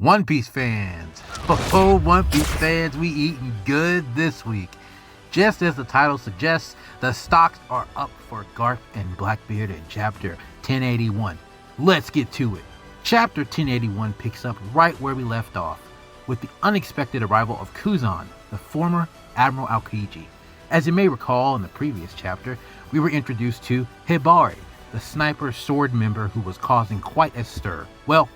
One Piece fans, oh One Piece fans, we eating good this week. Just as the title suggests, the stocks are up for Garp and Blackbeard in Chapter 1081. Let's get to it. Chapter 1081 picks up right where we left off, with the unexpected arrival of Kuzan, the former Admiral Aokiji. As you may recall, in the previous chapter, we were introduced to Hibari, the sniper sword member who was causing quite a stir. Well,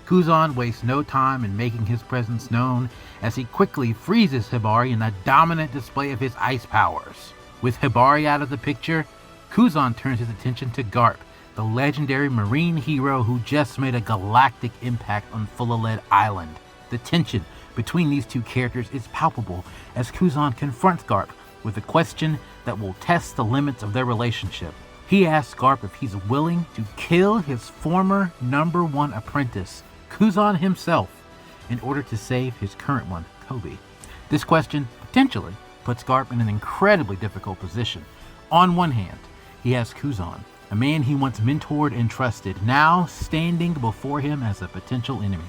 Kuzan wastes no time in making his presence known as he quickly freezes Hibari in a dominant display of his ice powers. With Hibari out of the picture, Kuzan turns his attention to Garp, the legendary marine hero who just made a galactic impact on Fulaled Island. The tension between these two characters is palpable as Kuzan confronts Garp with a question that will test the limits of their relationship. He asks Garp if he's willing to kill his former #1 apprentice, Kuzan himself, in order to save his current one, Kobe. This question potentially puts Garp in an incredibly difficult position. On one hand, he has Kuzan, a man he once mentored and trusted, now standing before him as a potential enemy.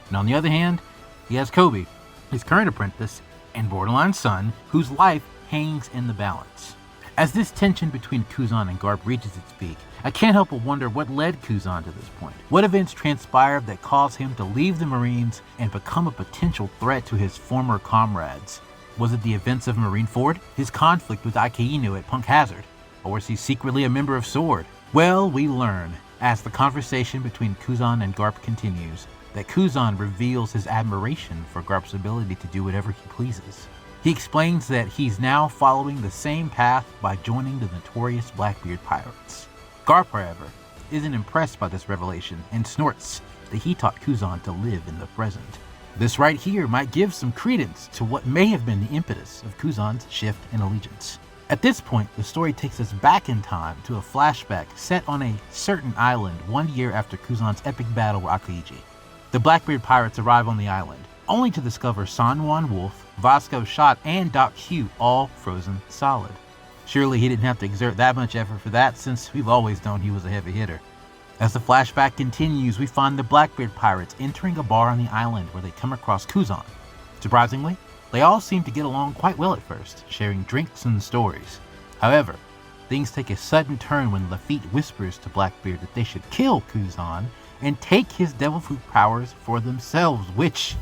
And on the other hand, he has Kobe, his current apprentice and borderline son, whose life hangs in the balance. As this tension between Kuzan and Garp reaches its peak, I can't help but wonder what led Kuzan to this point. What events transpired that caused him to leave the Marines and become a potential threat to his former comrades? Was it the events of Marineford, his conflict with Akainu at Punk Hazard, or was he secretly a member of SWORD? Well, we learn, as the conversation between Kuzan and Garp continues, that Kuzan reveals his admiration for Garp's ability to do whatever he pleases. He explains that he's now following the same path by joining the notorious Blackbeard pirates. Garp, however, isn't impressed by this revelation and snorts that he taught Kuzan to live in the present. This right here might give some credence to what may have been the impetus of Kuzan's shift in allegiance. At this point, the story takes us back in time to a flashback set on a certain island 1 year after Kuzan's epic battle with Aokiji. The Blackbeard pirates arrive on the island, only to discover San Juan Wolf, Vasco Shot, and Doc Q all frozen solid. Surely he didn't have to exert that much effort for that, since we've always known he was a heavy hitter. As the flashback continues, we find the Blackbeard pirates entering a bar on the island where they come across Kuzan. Surprisingly, they all seem to get along quite well at first, sharing drinks and stories. However, things take a sudden turn when Lafitte whispers to Blackbeard that they should kill Kuzan and take his devil fruit powers for themselves, which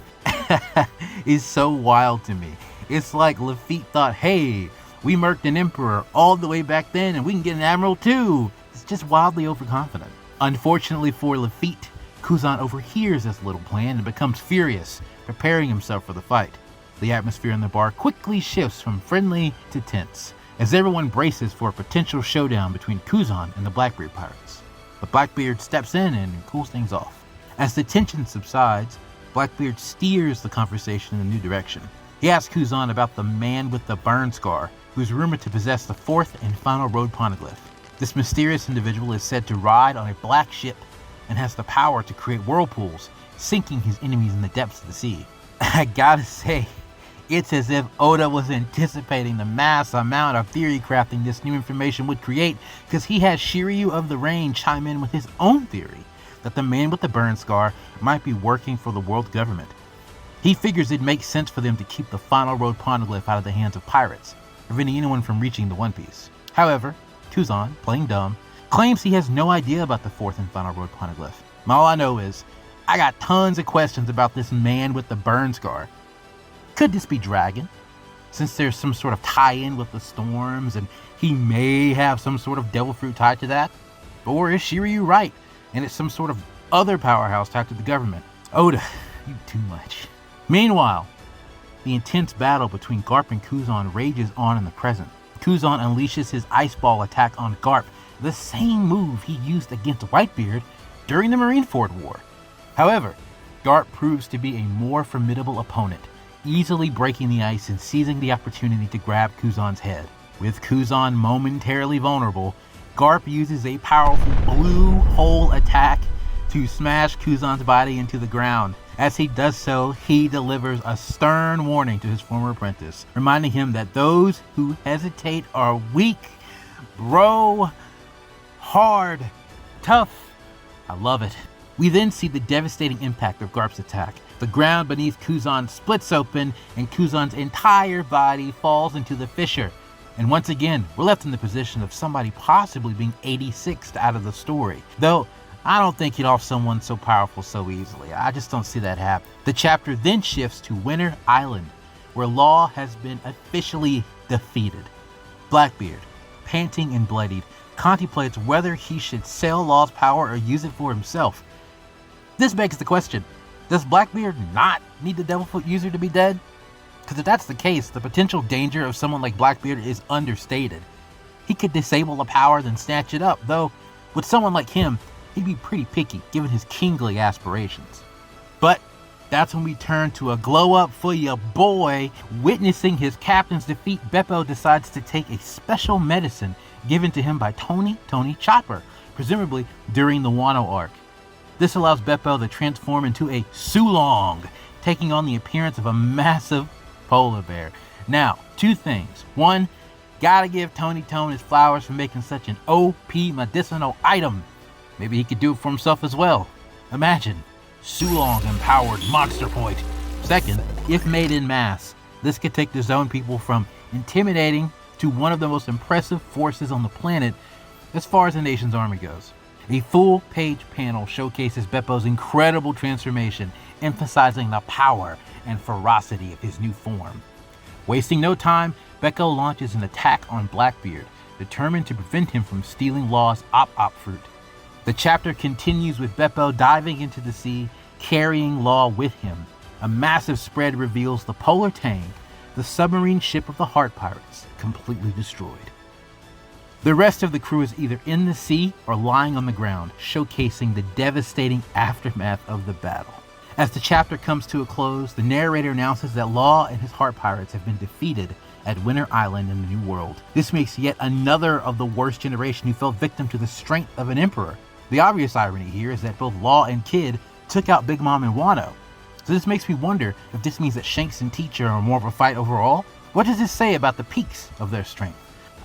is so wild to me. It's like Lafitte thought, hey, we murked an emperor all the way back then and we can get an admiral too. It's just wildly overconfident. Unfortunately for Lafitte, Kuzan overhears this little plan and becomes furious, preparing himself for the fight. The atmosphere in the bar quickly shifts from friendly to tense, as everyone braces for a potential showdown between Kuzan and the Blackbeard pirates. But Blackbeard steps in and cools things off. As the tension subsides, Blackbeard steers the conversation in a new direction. He asks Kuzan about the man with the burn scar, who's rumored to possess the fourth and final road poneglyph. This mysterious individual is said to ride on a black ship and has the power to create whirlpools, sinking his enemies in the depths of the sea. I gotta say, it's as if Oda was anticipating the mass amount of theory crafting this new information would create, because he had Shiryu of the Rain chime in with his own theory that the man with the burn scar might be working for the world government. He figures it makes sense for them to keep the final road poneglyph out of the hands of pirates, preventing anyone from reaching the One Piece. However, Kuzan, playing dumb, claims he has no idea about the fourth and final road poneglyph. All I know is, I got tons of questions about this man with the burn scar. Could this be Dragon, since there's some sort of tie-in with the storms and he may have some sort of devil fruit tied to that? Or is Shiryu right and it's some sort of other powerhouse tied to the government? Oda, you too much. Meanwhile, the intense battle between Garp and Kuzan rages on in the present. Kuzan unleashes his ice ball attack on Garp, the same move he used against Whitebeard during the Marineford War. However, Garp proves to be a more formidable opponent, easily breaking the ice and seizing the opportunity to grab Kuzan's head. With Kuzan momentarily vulnerable, Garp uses a powerful blue hole attack to smash Kuzan's body into the ground. As he does so, he delivers a stern warning to his former apprentice, reminding him that those who hesitate are weak. Bro, hard, tough. I love it. We then see the devastating impact of Garp's attack. The ground beneath Kuzan splits open, and Kuzan's entire body falls into the fissure. And once again, we're left in the position of somebody possibly being 86'd out of the story. Though, I don't think he'd off someone so powerful so easily. I just don't see that happen. The chapter then shifts to Winter Island, where Law has been officially defeated. Blackbeard, panting and bloodied, contemplates whether he should sell Law's power or use it for himself. This begs the question, does Blackbeard not need the Devilfoot user to be dead? Because if that's the case, the potential danger of someone like Blackbeard is understated. He could disable a power then snatch it up, though with someone like him, he'd be pretty picky given his kingly aspirations. But that's when we turn to a glow up for ya boy. Witnessing his captain's defeat, Beppo decides to take a special medicine given to him by Tony Chopper, presumably during the Wano arc. This allows Beppo to transform into a Sulong, taking on the appearance of a massive polar bear. Now, two things. One, gotta give Tony his flowers for making such an OP medicinal item. Maybe he could do it for himself as well. Imagine, Sulong empowered monster point. Second, if made in mass, this could take the Zone people from intimidating to one of the most impressive forces on the planet as far as the nation's army goes. A full-page panel showcases Beppo's incredible transformation, emphasizing the power and ferocity of his new form. Wasting no time, Beppo launches an attack on Blackbeard, determined to prevent him from stealing Law's Op fruit. The chapter continues with Beppo diving into the sea, carrying Law with him. A massive spread reveals the Polar Tang, the submarine ship of the Heart Pirates, completely destroyed. The rest of the crew is either in the sea or lying on the ground, showcasing the devastating aftermath of the battle. As the chapter comes to a close, the narrator announces that Law and his Heart Pirates have been defeated at Winter Island in the New World. This makes yet another of the worst generation who fell victim to the strength of an emperor. The obvious irony here is that both Law and Kid took out Big Mom and Wano. So this makes me wonder if this means that Shanks and Teacher are more of a fight overall? What does this say about the peaks of their strength?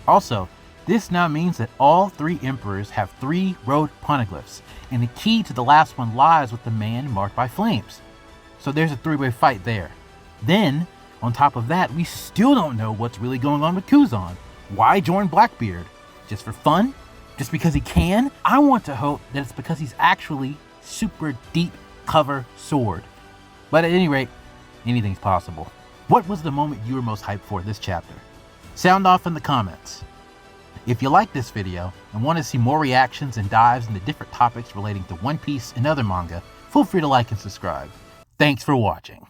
Also, this now means that all three emperors have 3 road poneglyphs, and the key to the last one lies with the man marked by flames. So there's a 3-way fight there. Then, on top of that, we still don't know what's really going on with Kuzan. Why join Blackbeard? Just for fun? Just because he can? I want to hope that it's because he's actually super deep cover sword. But at any rate, anything's possible. What was the moment you were most hyped for this chapter? Sound off in the comments. If you like this video and want to see more reactions and dives into different topics relating to One Piece and other manga, feel free to like and subscribe. Thanks for watching.